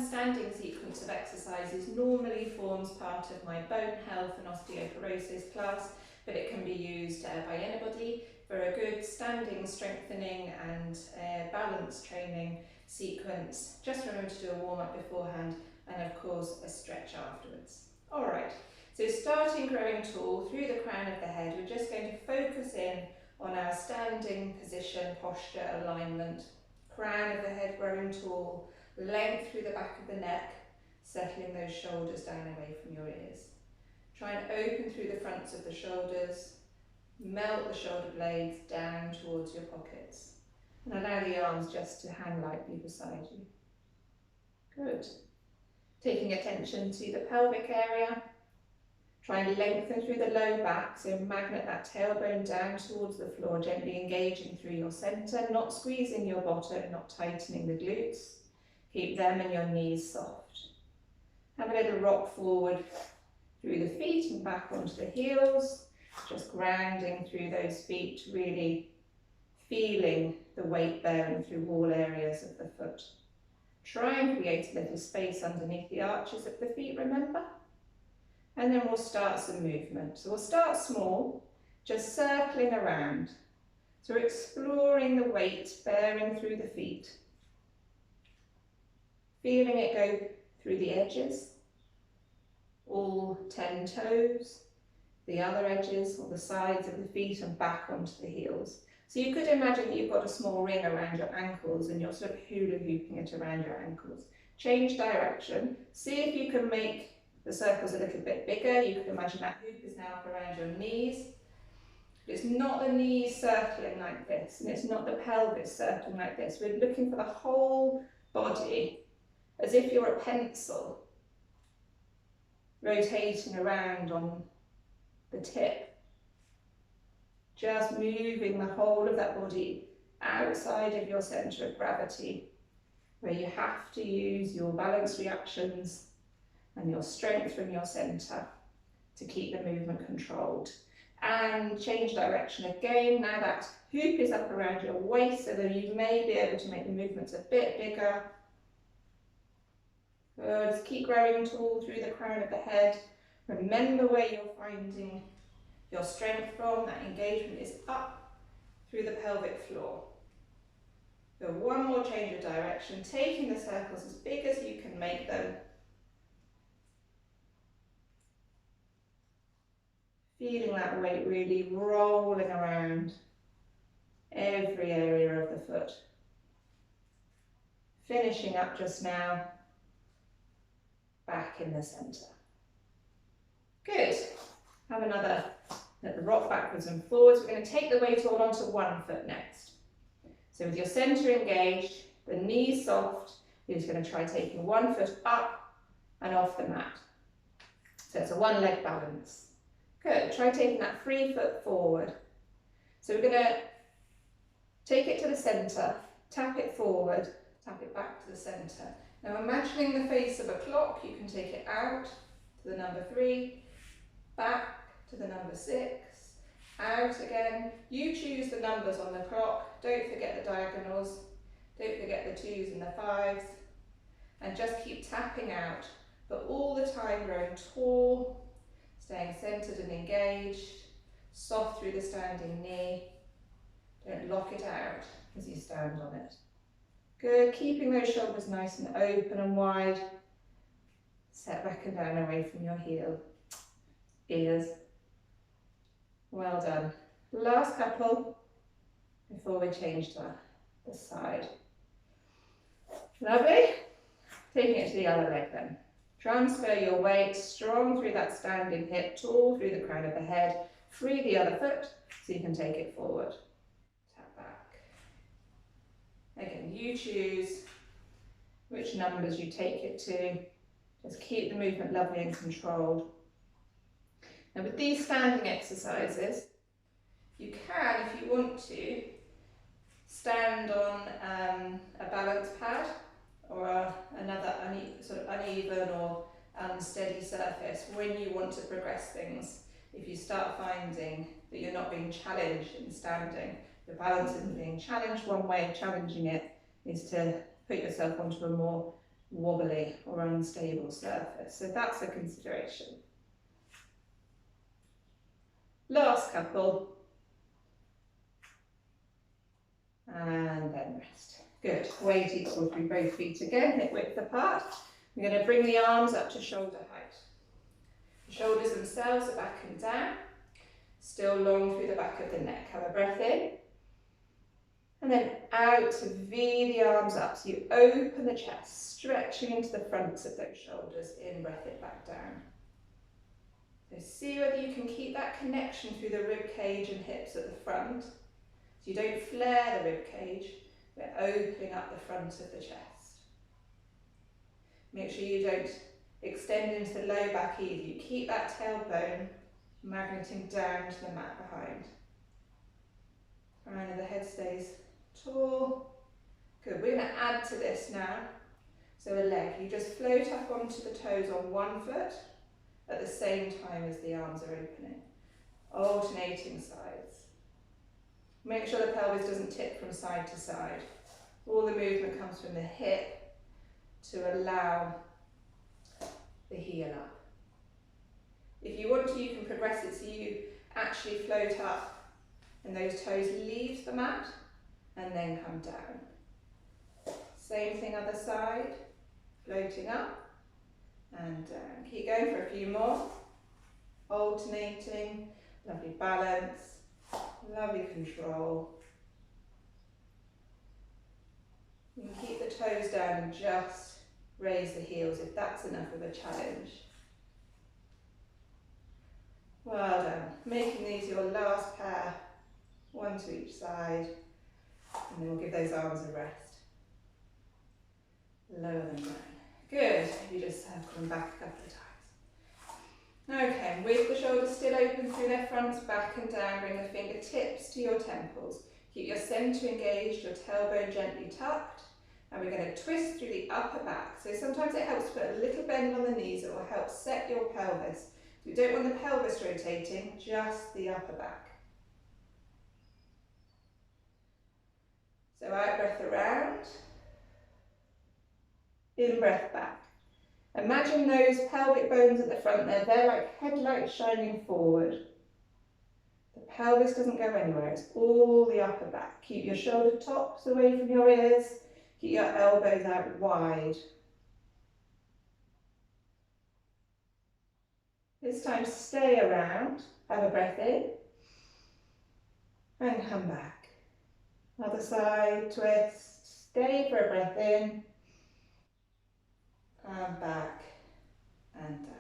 standing sequence of exercises normally forms part of my bone health and osteoporosis class, but it can be used by anybody for a good standing strengthening and balance training sequence. Just remember to do a warm-up beforehand and of course a stretch afterwards. Alright, so starting growing tall through the crown of the head, we're just going to focus in on our standing position, posture, alignment. Crown of the head growing tall, length through the back of the neck, settling those shoulders down away from your ears. Try and open through the fronts of the shoulders, melt the shoulder blades down towards your pockets, and allow the arms just to hang lightly beside you. Good. Taking attention to the pelvic area, try and lengthen through the low back, so magnet that tailbone down towards the floor, gently engaging through your centre, not squeezing your bottom, not tightening the glutes. Keep them and your knees soft. Have a little rock forward through the feet and back onto the heels, just grounding through those feet, really feeling the weight bearing through all areas of the foot. Try and create a little space underneath the arches of the feet, remember? And then we'll start some movement. So we'll start small, just circling around. So we're exploring the weight bearing through the feet. Feeling it go through the edges, all 10 toes, the other edges or the sides of the feet and back onto the heels. So you could imagine that you've got a small ring around your ankles and you're sort of hula hooping it around your ankles. Change direction, see if you can make the circle's a little bit bigger. You can imagine that hoop is now up around your knees. It's not the knees circling like this, and it's not the pelvis circling like this. We're looking for the whole body, as if you're a pencil, rotating around on the tip. Just moving the whole of that body outside of your centre of gravity, where you have to use your balance reactions and your strength from your centre to keep the movement controlled. And change direction again. Now that hoop is up around your waist, so that you may be able to make the movements a bit bigger. Good. Just keep growing tall through the crown of the head. Remember where you're finding your strength from. That engagement is up through the pelvic floor. So one more change of direction, taking the circles as big as you can make them. Feeling that weight really rolling around every area of the foot. Finishing up just now, back in the centre. Good. Have another little rock backwards and forwards. We're going to take the weight all onto one foot next. So with your centre engaged, the knees soft, you're just going to try taking one foot up and off the mat. So it's a one leg balance. Good, try taking that free foot forward. So we're going to take it to the centre, tap it forward, tap it back to the centre. Now imagining the face of a clock, you can take it out to the number 3, back to the number 6, out again. You choose the numbers on the clock, don't forget the diagonals, don't forget the 2s and the 5s, and just keep tapping out, but all the time growing tall, staying centred and engaged, soft through the standing knee. Don't lock it out as you stand on it. Good, keeping those shoulders nice and open and wide. Set back and down away from your ears. Well done. Last couple before we change to the side. Lovely. Taking it to the other leg then. Transfer your weight strong through that standing hip, tall through the crown of the head. Free the other foot so you can take it forward. Tap back. Again, you choose which numbers you take it to. Just keep the movement lovely and controlled. Now with these standing exercises, you can, if you want to, stand on a balance pad or another sort of uneven or unsteady surface when you want to progress things. If you start finding that you're not being challenged in standing, the balance isn't being challenged, one way of challenging it is to put yourself onto a more wobbly or unstable surface. So that's a consideration. Last couple. And then rest. Good. Weight equal through both feet again, hip width apart. We're going to bring the arms up to shoulder height. The shoulders themselves are back and down. Still long through the back of the neck. Have a breath in. And then out to V the arms up. So you open the chest, stretching into the fronts of those shoulders. In, breath it back down. So see whether you can keep that connection through the rib cage and hips at the front. So you don't flare the rib cage, we're opening up the front of the chest. Make sure you don't extend into the low back either. You keep that tailbone magneting down to the mat behind. Crown of the head stays tall. Good, we're going to add to this now. So a leg, you just float up onto the toes on one foot at the same time as the arms are opening. Alternating sides. Make sure the pelvis doesn't tip from side to side. All the movement comes from the hip to allow the heel up. If you want to, you can progress it so you actually float up and those toes leave the mat and then come down. Same thing other side, floating up and down. Keep going for a few more. Alternating, lovely balance, lovely control. You can keep the toes down and just raise the heels if that's enough of a challenge. Well done. Making these your last pair, one to each side, and then we'll give those arms a rest. Lower them down. Good. You just circle them back a couple of times. Okay, with the shoulders still open through their fronts, back and down, bring the fingertips to your temples. Keep your centre engaged, your tailbone gently tucked, and we're going to twist through the upper back. So sometimes it helps to put a little bend on the knees, it will help set your pelvis. So we don't want the pelvis rotating, just the upper back. So out breath around, in breath back. Imagine those pelvic bones at the front there, they're like headlights shining forward. The pelvis doesn't go anywhere, it's all the upper back. Keep your shoulder tops away from your ears, keep your elbows out wide. This time stay around, have a breath in, and come back. Other side, twist, stay for a breath in, and back, and down.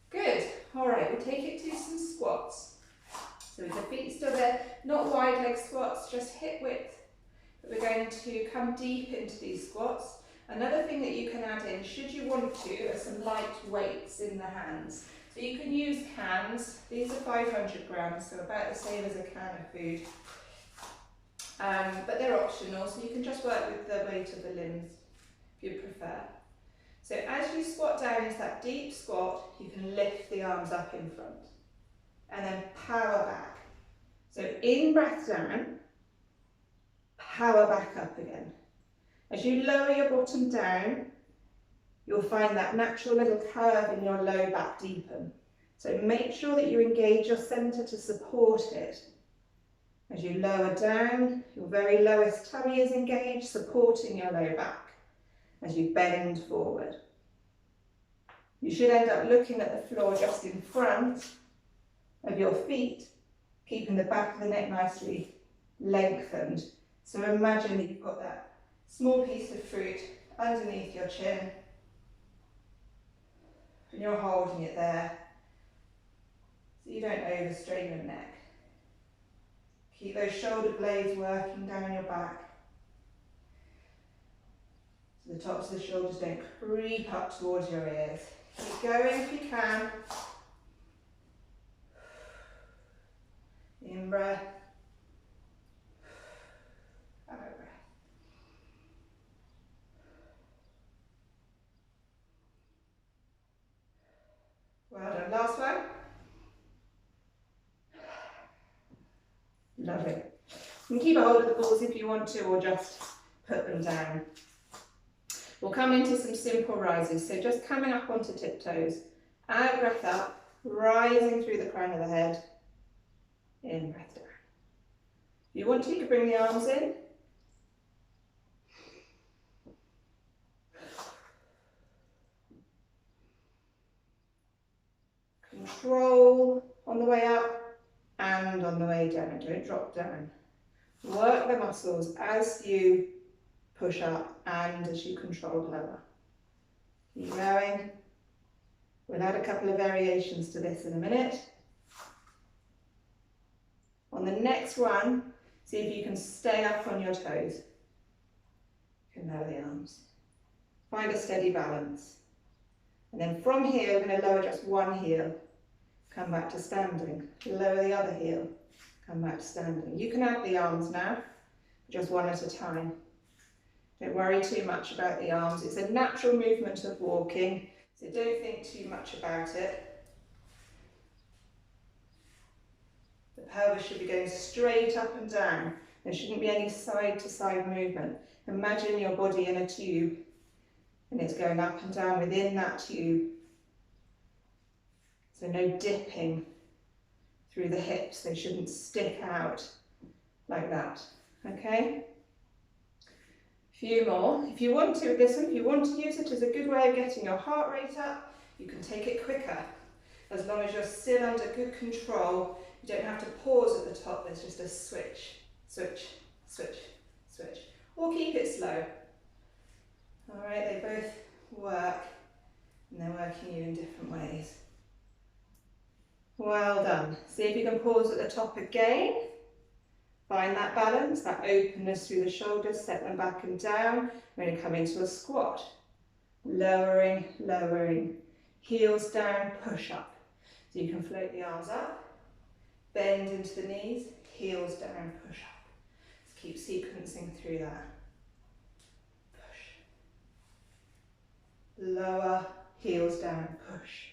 Good, all right, we'll take it to some squats. So with the feet still there, not wide leg squats, just hip width. But we're going to come deep into these squats. Another thing that you can add in, should you want to, are some light weights in the hands. So you can use cans. These are 500 grams, so about the same as a can of food. But they're optional, so you can just work with the weight of the limbs if you prefer. So as you squat down into that deep squat, you can lift the arms up in front. And then power back. So in breath down, power back up again. As you lower your bottom down, you'll find that natural little curve in your low back deepen. So make sure that you engage your centre to support it. As you lower down, your very lowest tummy is engaged, supporting your low back as you bend forward. You should end up looking at the floor just in front of your feet, keeping the back of the neck nicely lengthened. So imagine that you've got that small piece of fruit underneath your chin, and you're holding it there so you don't overstrain your neck. Keep those shoulder blades working down your back so the tops of the shoulders don't creep up towards your ears. Keep going if you can. In breath, out breath. Well done. Last one. Lovely. You can keep a hold of the balls if you want to, or just put them down. We'll come into some simple rises, so just coming up onto tiptoes, out breath up, rising through the crown of the head, in breath down. If you want to, you can bring the arms in. Control on the way up and on the way down, don't drop down. Work the muscles as you push up and as you control lower. Keep going. We'll add a couple of variations to this in a minute. On the next one, see if you can stay up on your toes. You can lower the arms. Find a steady balance. And then from here, we're going to lower just one heel. Come back to standing. Lower the other heel. Come back to standing. You can add the arms now, just one at a time. Don't worry too much about the arms. It's a natural movement of walking, so don't think too much about it. The pelvis should be going straight up and down. There shouldn't be any side to side movement. Imagine your body in a tube and it's going up and down within that tube. So no dipping through the hips. They shouldn't stick out like that. Okay? Few more. If you want to with this one, if you want to use it as a good way of getting your heart rate up, you can take it quicker. As long as you're still under good control, you don't have to pause at the top, there's just a switch, switch, switch, switch. Or keep it slow. Alright, they both work, and they're working you in different ways. Well done. See if you can pause at the top again. Find that balance, that openness through the shoulders, set them back and down. We're going to come into a squat. Lowering, lowering, heels down, push up. So you can float the arms up, bend into the knees, heels down, push up. Just keep sequencing through that. Push. Lower, heels down, push.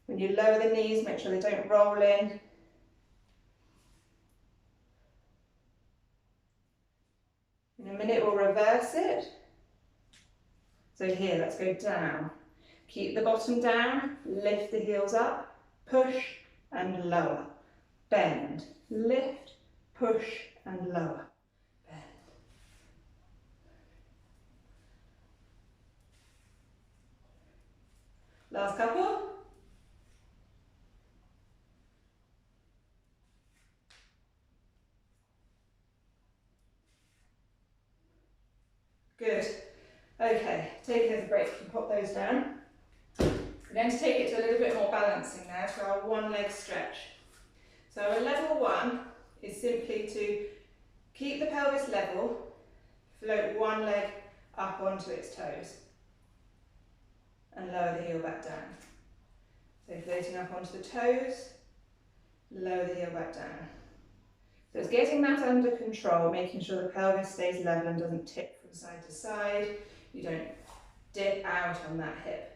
When you lower the knees, make sure they don't roll in. In a minute we'll reverse it. So here, let's go down. Keep the bottom down, lift the heels up, push and lower. Bend, lift, push and lower. Bend. Last couple. Good. Okay, take a little break and pop those down. We're going to take it to a little bit more balancing now for our one leg stretch. So our level one is simply to keep the pelvis level, float one leg up onto its toes and lower the heel back down. So floating up onto the toes, lower the heel back down. So it's getting that under control, making sure the pelvis stays level and doesn't tip from side to side. You don't dip out on that hip.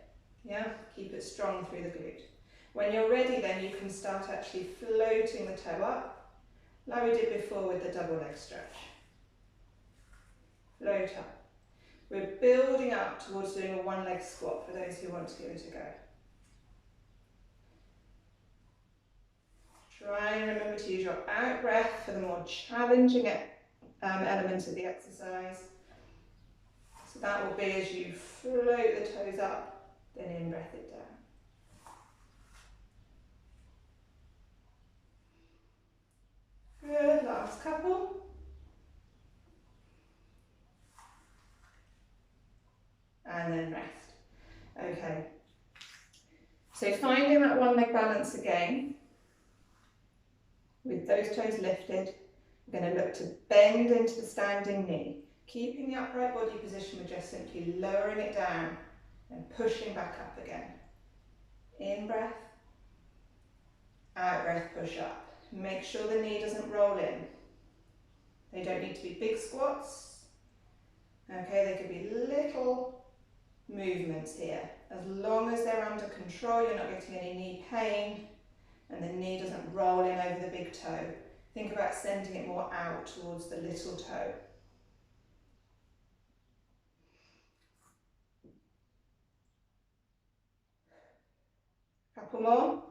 Yeah, keep it strong through the glute. When you're ready then you can start actually floating the toe up, like we did before with the double leg stretch. Float up. We're building up towards doing a one leg squat for those who want to give it a go. Try and remember to use your out breath for the more challenging element of the exercise. So that will be as you float the toes up, then in breath it down. Good, last couple. And then rest. Okay. So finding that one leg balance again, with those toes lifted, we're going to look to bend into the standing knee. Keeping the upright body position, we're just simply lowering it down and pushing back up again. In breath, out breath, push up. Make sure the knee doesn't roll in. They don't need to be big squats. Okay, they could be little movements here. As long as they're under control, you're not getting any knee pain and the knee doesn't roll in over the big toe. Think about sending it more out towards the little toe. Couple more.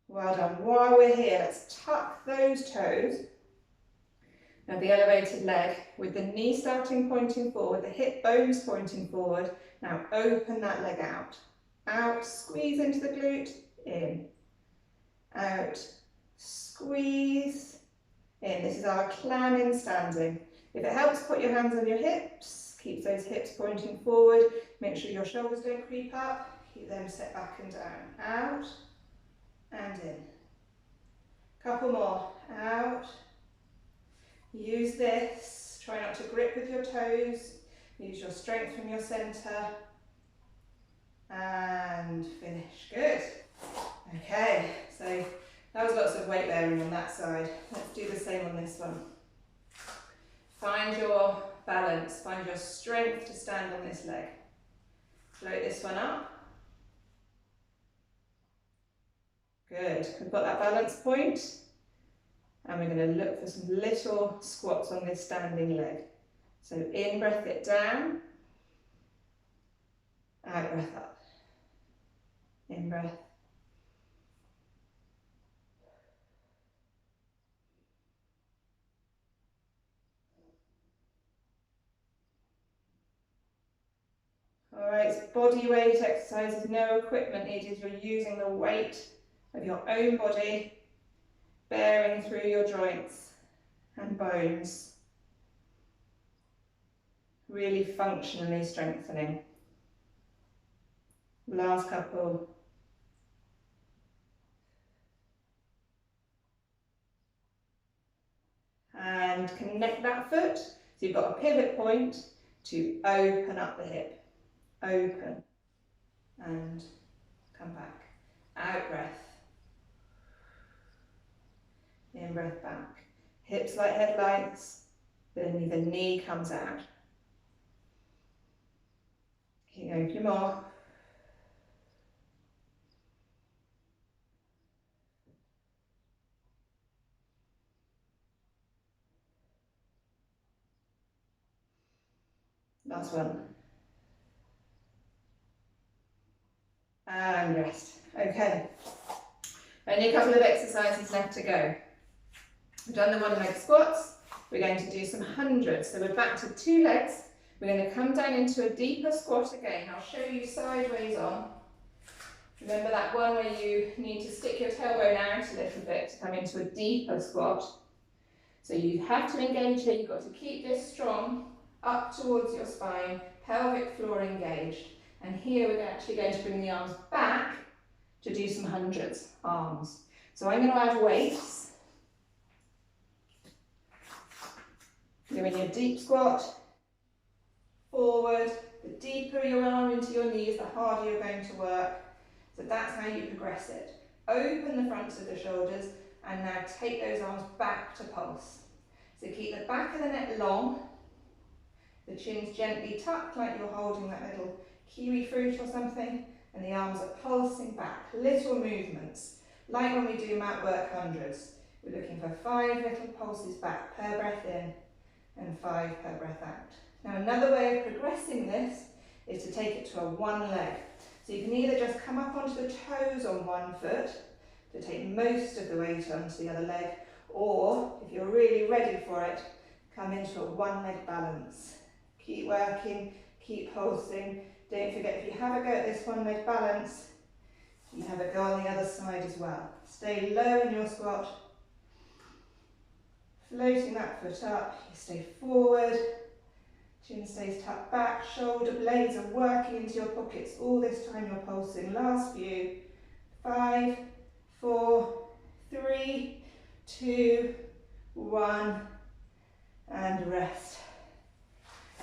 Well done. While we're here, let's tuck those toes. Now the elevated leg with the knee starting pointing forward, the hip bones pointing forward. Now open that leg out. Out, squeeze into the glute, in. Out, squeeze, in. This is our clam in standing. If it helps, put your hands on your hips. Keep those hips pointing forward. Make sure your shoulders don't creep up. Keep them set back and down. Out and in. Couple more. Out. Use this. Try not to grip with your toes. Use your strength from your centre. And finish. Good. Okay, so that was lots of weight bearing on that side. Let's do the same on this one. Find your balance. Find your strength to stand on this leg. Float this one up. Good. We've got that balance point. And we're going to look for some little squats on this standing leg. So in breath it down, out breath up. In breath. Alright, it's body weight exercises, no equipment needed. You're using the weight of your own body, bearing through your joints and bones. Really functionally strengthening. Last couple. And connect that foot. So you've got a pivot point to open up the hip. Open. And come back. Out breath. In breath back. Hips like headlights. Then the knee comes out. Keep going, a few more. Last one. And rest. Okay. Only a couple of exercises left to go. We've done the one leg squats. We're going to do some hundreds. So we're back to 2 legs. We're going to come down into a deeper squat again. I'll show you sideways on. Remember that one where you need to stick your tailbone out a little bit to come into a deeper squat. So you have to engage here. You've got to keep this strong up towards your spine, pelvic floor engaged. And here we're actually going to bring the arms back to do some hundreds, arms. So I'm going to add weights. Doing your deep squat, forward. The deeper your arm into your knees, the harder you're going to work. So that's how you progress it. Open the fronts of the shoulders and now take those arms back to pulse. So keep the back of the neck long, the chin's gently tucked like you're holding that little kiwi fruit or something, and the arms are pulsing back. Little movements, like when we do mat work hundreds. We're looking for 5 little pulses back per breath in and 5 per breath out. Now another way of progressing this is to take it to a one leg. So you can either just come up onto the toes on one foot to take most of the weight onto the other leg, or if you're really ready for it, come into a one leg balance. Keep working, keep pulsing. Don't forget, if you have a go at this one leg balance, you have a go on the other side as well. Stay low in your squat, floating that foot up. You stay forward, chin stays tucked back, shoulder blades are working into your pockets all this time you're pulsing. Last few. 5, 4, 3, 2, 1, and rest.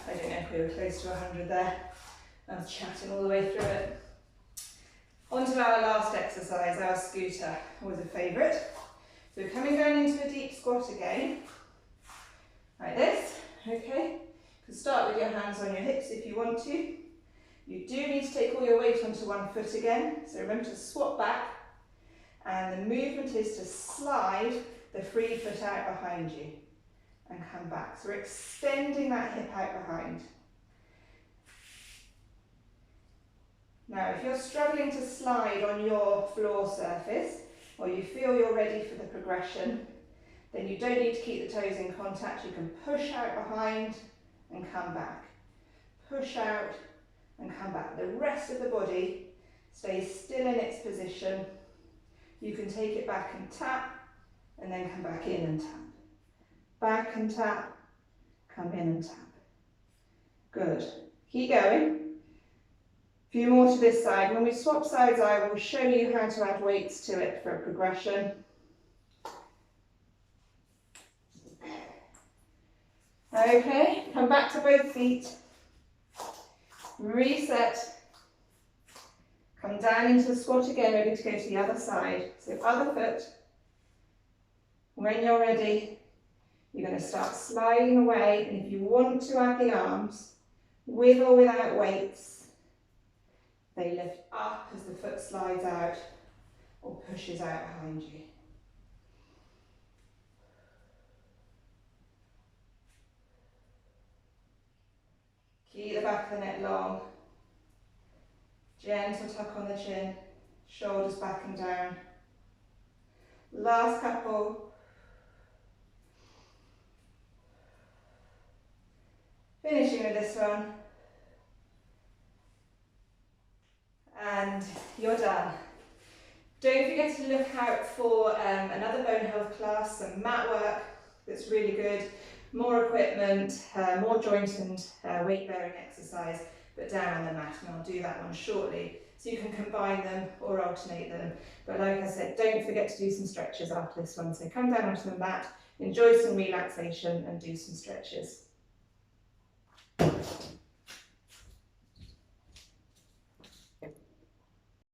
I don't know if we were close to 100 there. I was chatting all the way through it. On to our last exercise, our scooter, always a favourite. So we're coming down into a deep squat again, like this, okay? You can start with your hands on your hips if you want to. You do need to take all your weight onto one foot again, so remember to swap back, and the movement is to slide the free foot out behind you and come back. So we're extending that hip out behind. Now, if you're struggling to slide on your floor surface, or you feel you're ready for the progression, then you don't need to keep the toes in contact. You can push out behind and come back. Push out and come back. The rest of the body stays still in its position. You can take it back and tap, and then come back in and tap. Back and tap, come in and tap. Good. Keep going. A few more to this side. When we swap sides, I will show you how to add weights to it for a progression. Okay, come back to both feet. Reset. Come down into the squat again, ready to go to the other side. So other foot. When you're ready, you're going to start sliding away, and if you want to add the arms, with or without weights, they lift up as the foot slides out or pushes out behind you. Keep the back of the neck long. Gentle tuck on the chin, shoulders back and down. Last couple. Finishing with this one. And you're done. Don't forget to look out for another bone health class, some mat work that's really good, more equipment, more joint and weight bearing exercise, but down on the mat, and I'll do that one shortly. So you can combine them or alternate them. But like I said, don't forget to do some stretches after this one. So come down onto the mat, enjoy some relaxation and do some stretches.